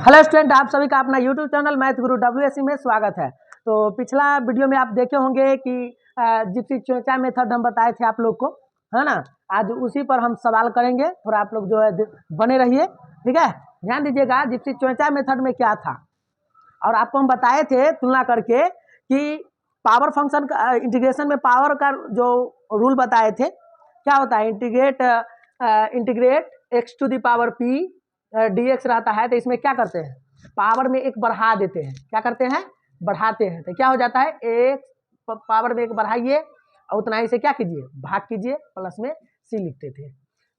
Hello student, आप सभी का अपना यूट्यूब चैनल मैथ गुरु WSC में स्वागत है। तो पिछला वीडियो में आप देखे होंगे कि जिप्सी चोचा मेथड हम बताए थे आप लोग को, है ना। आज उसी पर हम सवाल करेंगे, थोड़ा आप लोग जो है बने रहिए, ठीक है। ध्यान दीजिएगा जिप्सी चोचा मेथड में क्या था, और आपको हम बताए थे तुलना करके कि पावर फंक्शन का इंटीग्रेशन में पावर का जो रूल बताए थे, क्या होता है, integrate x to the power p dx रहता है। तो इसमें क्या करते हैं, पावर में एक बढ़ा देते हैं, क्या करते हैं, बढ़ाते हैं। तो क्या हो जाता है, एक पावर में एक बढ़ाइए और उतना ही से क्या कीजिए, भाग कीजिए, प्लस में सी लिखते थे।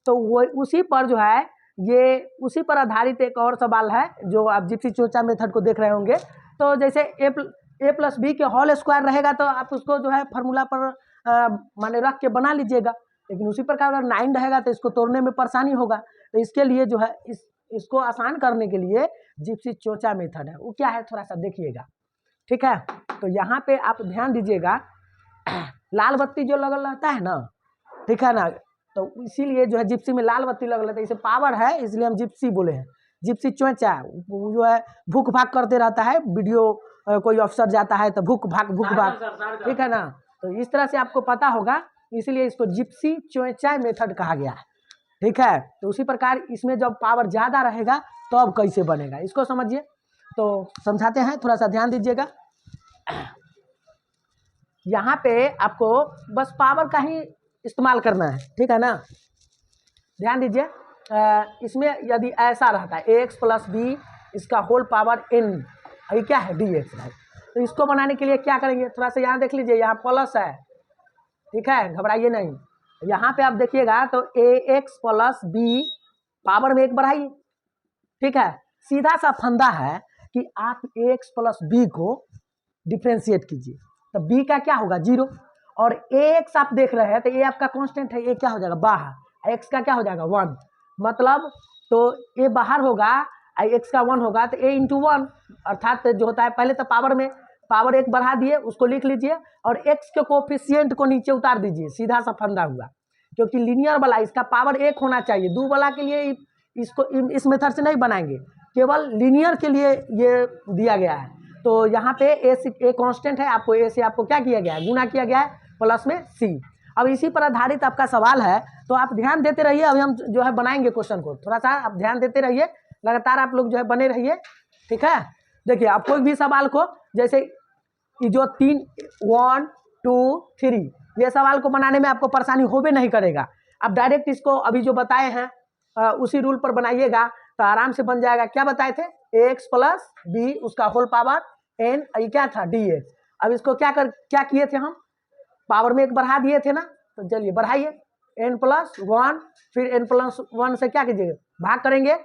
तो वो उसी पर जो है, ये उसी पर आधारित एक और सवाल है जो आप जिप्सी चोचा मेथड को देख रहे होंगे। तो जैसे ए प्लस बी के होल स्क्वायर रहेगा तो आप उसको जो है फार्मूला पर माने रख के बना लीजिएगा, लेकिन उसी प्रकार अगर 9 रहेगा तो इसको तोड़ने में परेशानी होगा। तो इसके लिए जो है इसको आसान करने के लिए जिप्सी चोचा मेथड है, वो क्या है थोड़ा सा देखिएगा, ठीक है। तो यहाँ पे आप ध्यान दीजिएगा, लाल बत्ती जो लगल रहता है ना, ठीक है ना, तो इसीलिए जो है जिप्सी में लाल बत्ती लगल रहता है, इसे पावर है इसलिए हम जिप्सी बोले हैं। जिप्सी चोचा वो जो है भूख भाग करते रहता है, वीडियो कोई अफसर जाता है तो भूख भाग, ठीक है ना। तो इस तरह से आपको पता होगा, इसलिए इसको जिप्सी चोचा मेथड कहा गया है, ठीक है। तो उसी प्रकार इसमें जब पावर ज़्यादा रहेगा तो अब कैसे बनेगा इसको समझिए। तो समझाते हैं, थोड़ा सा ध्यान दीजिएगा। यहाँ पे आपको बस पावर का ही इस्तेमाल करना है, ठीक है ना। ध्यान दीजिए, इसमें यदि ऐसा रहता है एक्स प्लस बी इसका होल पावर n, ये क्या है dx है। तो इसको बनाने के लिए क्या करेंगे, थोड़ा सा यहाँ देख लीजिए, यहाँ प्लस है, ठीक है, घबराइए नहीं। यहाँ पे आप देखिएगा तो ax प्लस बी पावर में एक बढ़ाइए, ठीक है। सीधा सा फंदा है कि आप ax प्लस बी को डिफ्रेंशिएट कीजिए, तो b का क्या होगा 0, और ax आप देख रहे हैं तो a आपका कांस्टेंट है, a क्या हो जाएगा बाहर, x का क्या हो जाएगा 1, मतलब तो a बाहर होगा, x का 1 होगा, तो a इंटू 1, अर्थात जो होता है पहले तो पावर में पावर एक बढ़ा दिए, उसको लिख लीजिए, और x के कोफिशिएंट को नीचे उतार दीजिए, सीधा सा फंदा हुआ। क्योंकि लीनियर वाला इसका पावर एक होना चाहिए, दो वाला के लिए इसको इस मेथड से नहीं बनाएंगे, केवल लीनियर के लिए ये दिया गया है। तो यहाँ पे ए कांस्टेंट है, आपको ए से आपको क्या किया गया है, गुना किया गया है, प्लस में सी। अब इसी पर आधारित आपका सवाल है, तो आप ध्यान देते रहिए। अभी हम जो है बनाएंगे क्वेश्चन को, थोड़ा सा आप ध्यान देते रहिए, लगातार आप लोग जो है बने रहिए, ठीक है। देखिए आप कोई भी सवाल को, जैसे जो 3 1 2 3 ये सवाल को बनाने में आपको परेशानी होबे नहीं करेगा। आप डायरेक्ट इसको अभी जो बताए हैं उसी रूल पर बनाइएगा तो आराम से बन जाएगा। क्या बताए थे, एक्स प्लस बी उसका होल पावर n, ये क्या था dx। अब इसको क्या किए थे हम, पावर में एक बढ़ा दिए थे ना, तो चलिए बढ़ाइए n+1, फिर n+1 से क्या कीजिएगा, भाग करेंगे,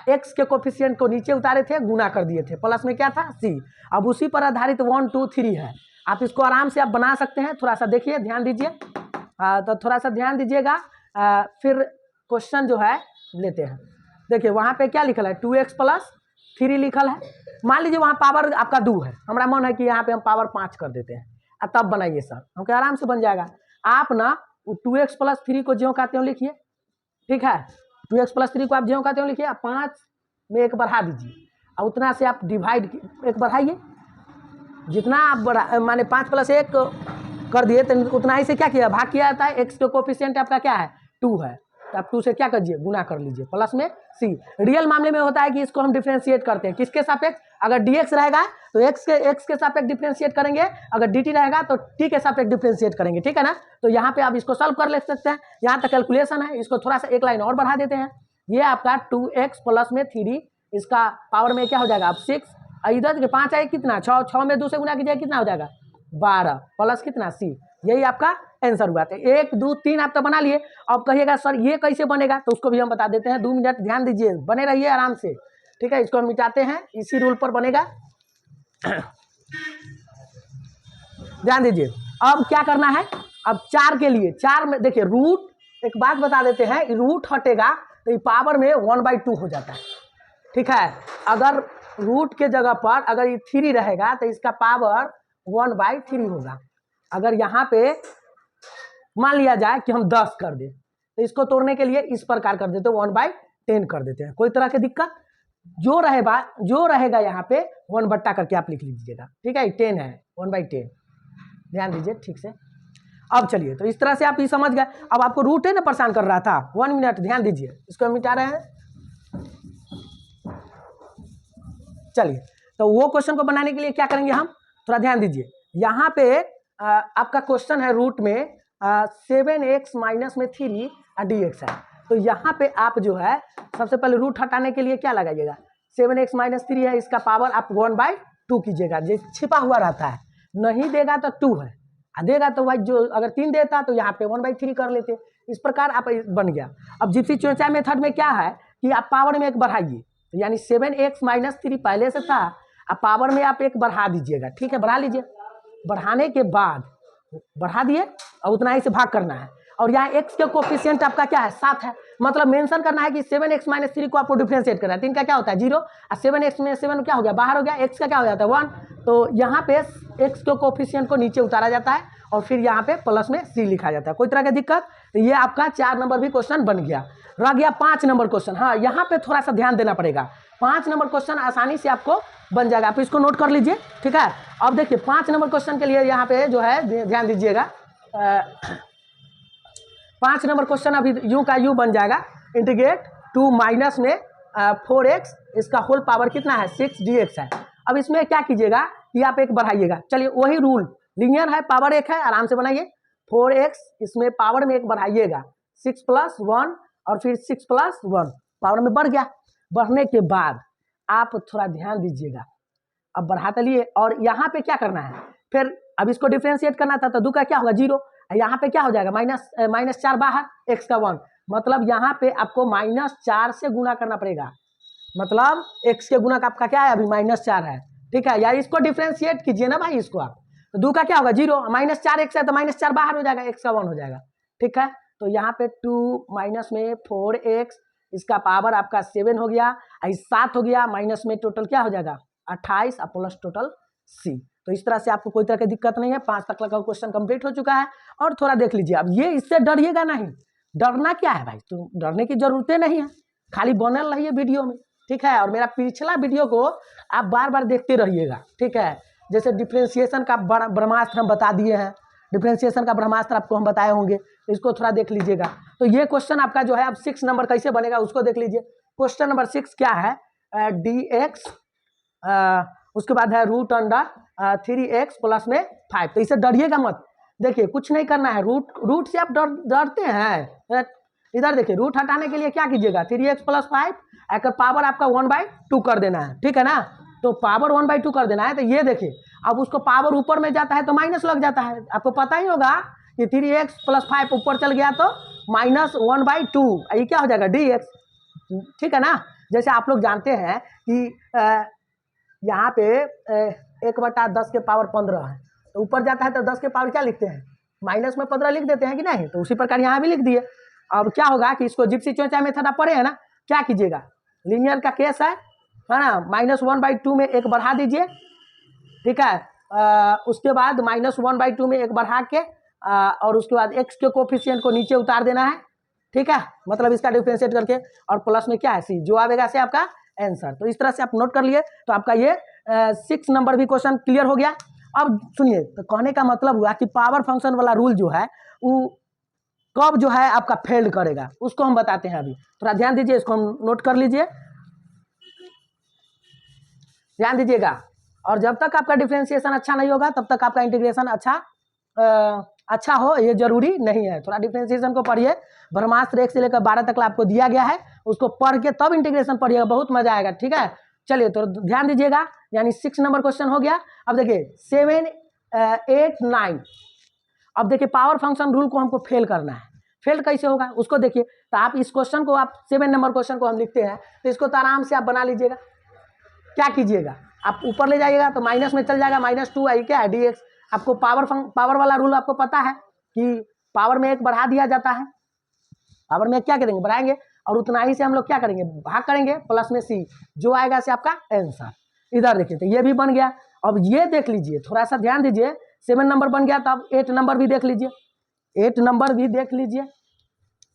x के कोफिशिएंट को नीचे उतारे थे, गुना कर दिए थे, प्लस में क्या था c। अब उसी पर आधारित 1 2 3 है, आप इसको आराम से आप बना सकते हैं। थोड़ा सा देखिए, ध्यान दीजिए, तो थोड़ा सा ध्यान दीजिएगा। फिर क्वेश्चन जो है लेते हैं। देखिए वहाँ पे क्या लिखल है, 2x + 3 लिखल है। मान लीजिए वहाँ पावर आपका 2 है, हमारा मन है कि यहाँ पे हम पावर 5 कर देते हैं, तब बनाइए सर, हम क्या आराम से बन जाएगा। आप ना 2x + 3 को ज्यों कहते हो लिखिए, ठीक है, 2x + 3 को आप ज्यों कहते हो लिखिए, 5 में एक बढ़ा दीजिए, और उतना से आप डिवाइड एक बढ़ाइए, जितना आप बढ़ा माने 5 + 1 कर दिए तो उतना ही से क्या किया, भाग किया जाता है। एक्स के कोफिशिएंट आपका क्या है 2 है, तो आप 2 से क्या करिए, गुना कर लीजिए, प्लस में सी। रियल मामले में होता है कि इसको हम डिफ्रेंशिएट करते हैं, किसके सापेक्ष, अगर dx रहेगा तो x के सापेक्ष डिफ्रेंशिएट करेंगे, अगर dt रहेगा तो t के सापेक्ष डिफ्रेंशिएट करेंगे, ठीक है ना। तो यहाँ पे आप इसको सॉल्व कर ले सकते हैं, यहाँ तक कैलकुलेशन है। इसको थोड़ा सा एक लाइन और बढ़ा देते हैं, ये आपका 2x प्लस में 3 इसका पावर में क्या हो जाएगा, अब 6, इधर के 5 आए कितना 6, 6 में 2 से गुना कीजिए, कितना हो जाएगा 12, प्लस कितना c, यही आपका आंसर हुआ। तो 1 2 3 आप तो बना लिए। अब कहिएगा सर ये कैसे बनेगा, तो उसको भी हम बता देते हैं, 2 मिनट ध्यान दीजिए, बने रहिए आराम से, ठीक है। इसको हम मिटाते हैं, इसी रूल पर बनेगा, ध्यान दीजिए। अब क्या करना है, अब 4 के लिए, 4 में देखिए रूट, एक बात बता देते हैं, रूट हटेगा तो ये पावर में 1/2 हो जाता है, ठीक है। अगर रूट के जगह पर अगर ये 3 रहेगा तो इसका पावर 1/3 होगा। अगर यहाँ पे मान लिया जाए कि हम 10 कर दें, तो इसको तोड़ने के लिए इस प्रकार कर देते हैं, 1/10 कर देते हैं, कोई तरह की दिक्कत जो रहेगा यहाँ पे 1 बट्टा करके आप लिख लीजिएगा, ठीक है। 10 है, 1/10, ध्यान दीजिए ठीक से। अब चलिए, तो इस तरह से आप ये समझ गए। अब आपको रूट है ना परेशान कर रहा था, 1 मिनट ध्यान दीजिए, इसको हम मिटा रहे हैं। चलिए, तो वो क्वेश्चन को बनाने के लिए क्या करेंगे हम, थोड़ा ध्यान दीजिए। यहाँ पे आपका क्वेश्चन है रूट में 7x माइनस में 3 dx है। तो यहाँ पे आप जो है सबसे पहले रूट हटाने के लिए क्या लगाइएगा, 7x माइनस 3 है, इसका पावर आप 1/2 कीजिएगा। जो छिपा हुआ रहता है, नहीं देगा तो 2 है, देगा तो भाई जो अगर 3 देता तो यहाँ पे 1/3 कर लेते। इस प्रकार आप बन गया। अब जिप्सी चौचा मेथड में क्या है कि आप पावर में एक बढ़ाइए, तो यानी 7x माइनस 3 पहले से था, अब पावर में आप एक बढ़ा दीजिएगा, ठीक है, बढ़ा लीजिए। बढ़ाने के बाद बढ़ा दिए और उतना ही से भाग करना है। और यहाँ x के कोफिशिएंट आपका क्या है, 7 है, मतलब मेंशन करना है कि 7x माइनस 3 को आपको डिफरेंशिएट करना है। 3 का क्या होता है 0, और 7x में 7 क्या हो गया, बाहर हो गया, x का क्या हो जाता है 1। तो यहाँ पे x के कोफिशिएंट को नीचे उतारा जाता है और फिर यहाँ पे प्लस में c लिखा जाता है। कोई तरह की दिक्कत, तो ये आपका 4 नंबर भी क्वेश्चन बन गया। रह गया 5 नंबर क्वेश्चन। हाँ, यहाँ पे थोड़ा सा ध्यान देना पड़ेगा। 5 नंबर क्वेश्चन आसानी से आपको बन जाएगा, आप इसको नोट कर लीजिए, ठीक है। अब देखिए 5 नंबर क्वेश्चन के लिए यहाँ पे जो है ध्यान दीजिएगा। 5 नंबर क्वेश्चन अभी यू का यू बन जाएगा, इंटीग्रेट 2 माइनस में 4x, इसका होल पावर कितना है 6 dx है। अब इसमें क्या कीजिएगा कि आप एक बढ़ाइएगा। चलिए वही रूल, लीनियर है, पावर 1 है, आराम से बनाइए। 4x इसमें पावर में एक बढ़ाइएगा, 6 + 1 और फिर 6 + 1 पावर में बढ़ गया। बढ़ने के बाद आप थोड़ा ध्यान दीजिएगा, अब बढ़ाते लिए और यहाँ पे क्या करना है, फिर अब इसको डिफ्रेंशिएट करना था, तो 2 का क्या होगा 0, यहाँ पे क्या हो जाएगा -4 बाहर, x का 1, मतलब यहाँ पे आपको -4 से गुना करना पड़ेगा। मतलब x के गुना का आपका क्या है अभी -4 है, ठीक है। यार इसको डिफ्रेंशिएट कीजिए ना भाई इसको आप, तो 2 का क्या होगा 0, -4x है तो -4 बाहर हो जाएगा, x का 1 हो जाएगा, ठीक है। तो यहाँ पे 2 माइनस में 4x, इसका पावर आपका 7 हो गया, 7 हो गया, माइनस में टोटल क्या हो जाएगा 28 और प्लस टोटल c। तो इस तरह से आपको कोई तरह की दिक्कत नहीं है। 5 तक का क्वेश्चन कंप्लीट हो चुका है। और थोड़ा देख लीजिए, अब ये इससे डरिएगा नहीं, डरना क्या है भाई, तो डरने की जरूरतें नहीं है, खाली बनल रहिए वीडियो में, ठीक है। और मेरा पिछला वीडियो को आप बार बार देखते रहिएगा, ठीक है। जैसे डिफ्रेंशिएशन का ब्रह्मास्त्र हम बता दिए हैं, डिफ्रेंशिएशन का ब्रह्मास्त्र आपको हम बताए होंगे, तो इसको थोड़ा देख लीजिएगा। तो ये क्वेश्चन आपका जो है अब 6 नंबर कैसे बनेगा उसको देख लीजिए। क्वेश्चन नंबर 6 क्या है, dx, उसके बाद है √3x प्लस में 5। तो इसे डरिएगा मत, देखिए कुछ नहीं करना है, रूट से आप डरते हैं। इधर देखिए, रूट हटाने के लिए क्या कीजिएगा, 3x + 5, अगर पावर आपका 1/2 कर देना है, ठीक है ना। तो पावर 1/2 कर देना है, तो ये देखिए अब उसको पावर ऊपर में जाता है तो माइनस लग जाता है, आपको पता ही होगा कि 3x + 5 ऊपर चल गया तो -1/2, ये क्या हो जाएगा dx, ठीक है ना। जैसे आप लोग जानते हैं कि यहाँ पे 1/10 के पावर 15 है, तो ऊपर जाता है तो 10 के पावर क्या लिखते हैं, माइनस में 15 लिख देते हैं कि नहीं, तो उसी प्रकार यहाँ भी लिख दिए। अब क्या होगा कि इसको जिप्सी चौचा मेथड आप पढ़े हैं ना, क्या कीजिएगा, लीनियर का केस है ना, -1/2 में एक बढ़ा दीजिए, ठीक है। उसके बाद -1/2 में एक बढ़ा के और उसके बाद x के कोफिशिएंट को नीचे उतार देना है, ठीक है, मतलब इसका डिफरेंशिएट करके, और प्लस में क्या है c, जो आएगा से आपका आंसर। तो इस तरह से आप नोट कर लिए, तो आपका ये 6 नंबर भी क्वेश्चन क्लियर हो गया। अब सुनिए, तो कहने का मतलब हुआ कि पावर फंक्शन वाला रूल जो है वो कब जो है आपका फेल्ड करेगा उसको हम बताते हैं। अभी थोड़ा ध्यान दीजिए, इसको हम नोट कर लीजिए, ध्यान दीजिएगा। और जब तक आपका डिफरेंशिएशन अच्छा नहीं होगा तब तक आपका इंटीग्रेशन अच्छा हो ये जरूरी नहीं है। थोड़ा डिफरेंशिएशन को पढ़िए, ब्रह्मास्त्र 1 से लेकर 12 तक आपको दिया गया है, उसको पढ़ के तब इंटीग्रेशन पढ़िएगा, बहुत मजा आएगा, ठीक है। चलिए तो ध्यान दीजिएगा, यानी 6 नंबर क्वेश्चन हो गया। अब देखिए 7, 8, 9, अब देखिए पावर फंक्शन रूल को हमको फेल करना है। फेल कैसे होगा उसको देखिए, तो आप इस क्वेश्चन को, आप 7 नंबर क्वेश्चन को हम लिखते हैं, तो इसको तो आराम से आप बना लीजिएगा। क्या कीजिएगा, आप ऊपर ले जाइएगा तो माइनस में चल जाएगा, -2 आई क्या है dx। आपको पावर वाला रूल आपको पता है कि पावर में एक बढ़ा दिया जाता है, पावर में क्या करेंगे बढ़ाएंगे, और उतना ही से हम लोग क्या करेंगे भाग करेंगे, प्लस में c, जो आएगा से आपका आंसर। इधर देखिए तो ये भी बन गया। अब ये देख लीजिए, थोड़ा सा ध्यान दीजिए, 7 नंबर बन गया, तो अब 8 नंबर भी देख लीजिए, 8 नंबर भी देख लीजिए,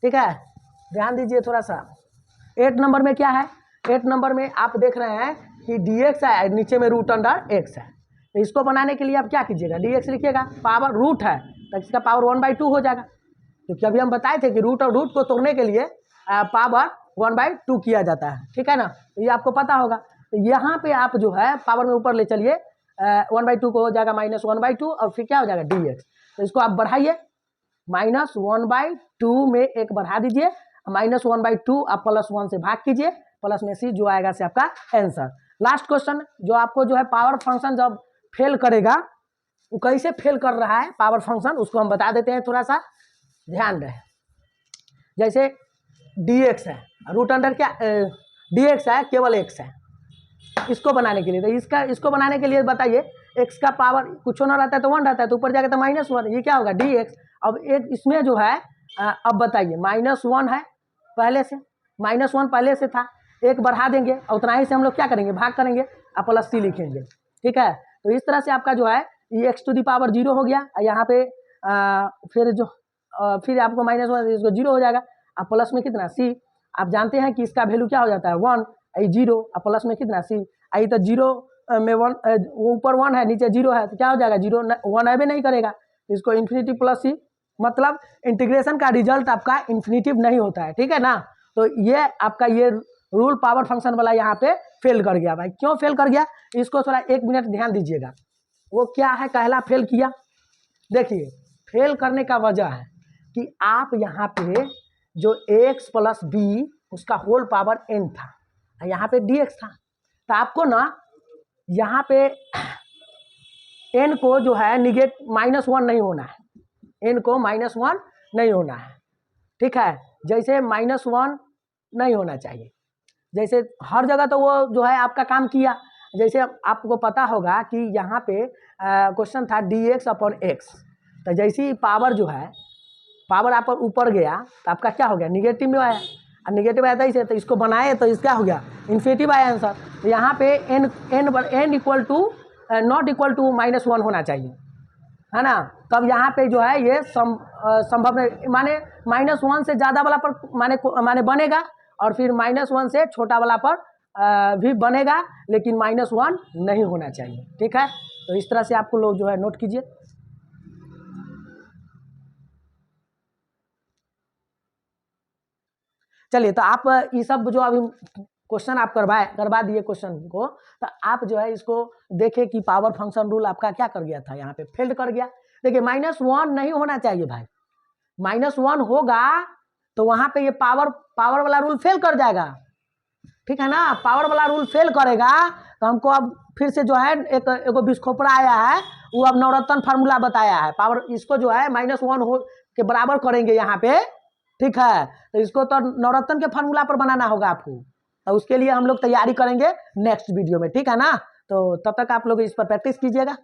ठीक है, ध्यान दीजिए थोड़ा सा। 8 नंबर में क्या है, 8 नंबर में आप देख रहे हैं कि dx है, नीचे में रूट अंडर x है। तो इसको बनाने के लिए आप क्या कीजिएगा, dx लिखिएगा, पावर रूट है तो इसका पावर 1/2 हो जाएगा, क्योंकि अभी हम बताए थे कि रूट और रूट को तोड़ने के लिए पावर 1/2 किया जाता है, ठीक है ना। तो ये आपको पता होगा। तो यहाँ पे आप जो है पावर में ऊपर ले चलिए, 1/2 को हो जाएगा -1/2 और फिर क्या हो जाएगा dx। तो इसको आप बढ़ाइए, -1/2 में एक बढ़ा दीजिए, -1/2 आप +1 से भाग कीजिए, प्लस में सी जो आएगा से आपका आंसर। लास्ट क्वेश्चन जो आपको जो है पावर फंक्शन जब फेल करेगा, वो कैसे फेल कर रहा है पावर फंक्शन, उसको हम बता देते हैं, थोड़ा सा ध्यान रहे। जैसे dx है, रूट अंडर क्या dx है, केवल x है, इसको बनाने के लिए तो इसको बनाने के लिए बताइए, x का पावर कुछ ना रहता है तो 1 रहता है, तो ऊपर जाके तो -1, ये क्या होगा dx। अब एक इसमें जो है अब बताइए -1 है पहले से, -1 पहले से था, एक बढ़ा देंगे और उतना ही से हम लोग क्या करेंगे, भाग करेंगे और प्लस सी लिखेंगे, ठीक है। तो इस तरह से आपका जो है ये x⁻0 हो गया, यहाँ पे फिर जो फिर आपको -1 इसको 0 हो जाएगा, अब प्लस में कितना c, आप जानते हैं कि इसका वैल्यू क्या हो जाता है 1, 0, अब प्लस में कितना c, आई तो 0 में 1, वो ऊपर 1 है नीचे 0 है, तो क्या हो जाएगा 0, 1 अबे नहीं करेगा, तो इसको इन्फिनिटी प्लस सी, मतलब इंटीग्रेशन का रिजल्ट आपका इन्फिनिटिव नहीं होता है, ठीक है ना। तो ये आपका ये रूल पावर फंक्शन वाला यहाँ पे फेल कर गया भाई। क्यों फेल कर गया, इसको थोड़ा 1 मिनट ध्यान दीजिएगा, वो क्या है कहला फेल किया। देखिए फेल करने का वजह है कि आप यहाँ पे जो x + b उसका होल पावर n था, यहाँ पे dx था, तो आपको ना यहाँ पे n को जो है निगेट -1 नहीं होना है, n को -1 नहीं होना है, ठीक है। जैसे -1 नहीं होना चाहिए, जैसे हर जगह तो वो जो है आपका काम किया। जैसे आपको पता होगा कि यहाँ पे क्वेश्चन था dx/x, तो जैसे ही पावर जो है पावर आप ऊपर गया तो आपका क्या हो गया, निगेटिव में आया, और निगेटिव आया था इसे, तो इसको बनाए तो इसका हो गया इन्फिनिटिव आया आंसर। तो यहाँ पे n equal to not equal to -1 होना चाहिए, है ना। तब यहाँ पे जो है ये संभव नहीं, माने -1 से ज़्यादा वाला पर माने बनेगा, और फिर -1 से छोटा वाला पर भी बनेगा, लेकिन -1 नहीं होना चाहिए, ठीक है। तो इस तरह से आपको लोग जो है नोट कीजिए। चलिए, तो आप ये सब जो अभी क्वेश्चन आप करवा दिए क्वेश्चन को, तो आप जो है इसको देखें कि पावर फंक्शन रूल आपका क्या कर गया था, यहाँ पे फेल्ड कर गया। देखिए -1 नहीं होना चाहिए भाई, -1 होगा तो वहाँ पे ये पावर वाला रूल फेल कर जाएगा, ठीक है ना। पावर वाला रूल फेल करेगा तो हमको अब फिर से जो है एक बिस्खोपड़ा आया है, वो अब नवरत्न फार्मूला बताया है, पावर इसको जो है -1 हो के बराबर करेंगे यहाँ पे, ठीक है। तो इसको तो नवरत्न के फार्मूला पर बनाना होगा आपको, तो उसके लिए हम लोग तैयारी करेंगे नेक्स्ट वीडियो में, ठीक है ना। तो तब तक आप लोग इस पर प्रैक्टिस कीजिएगा।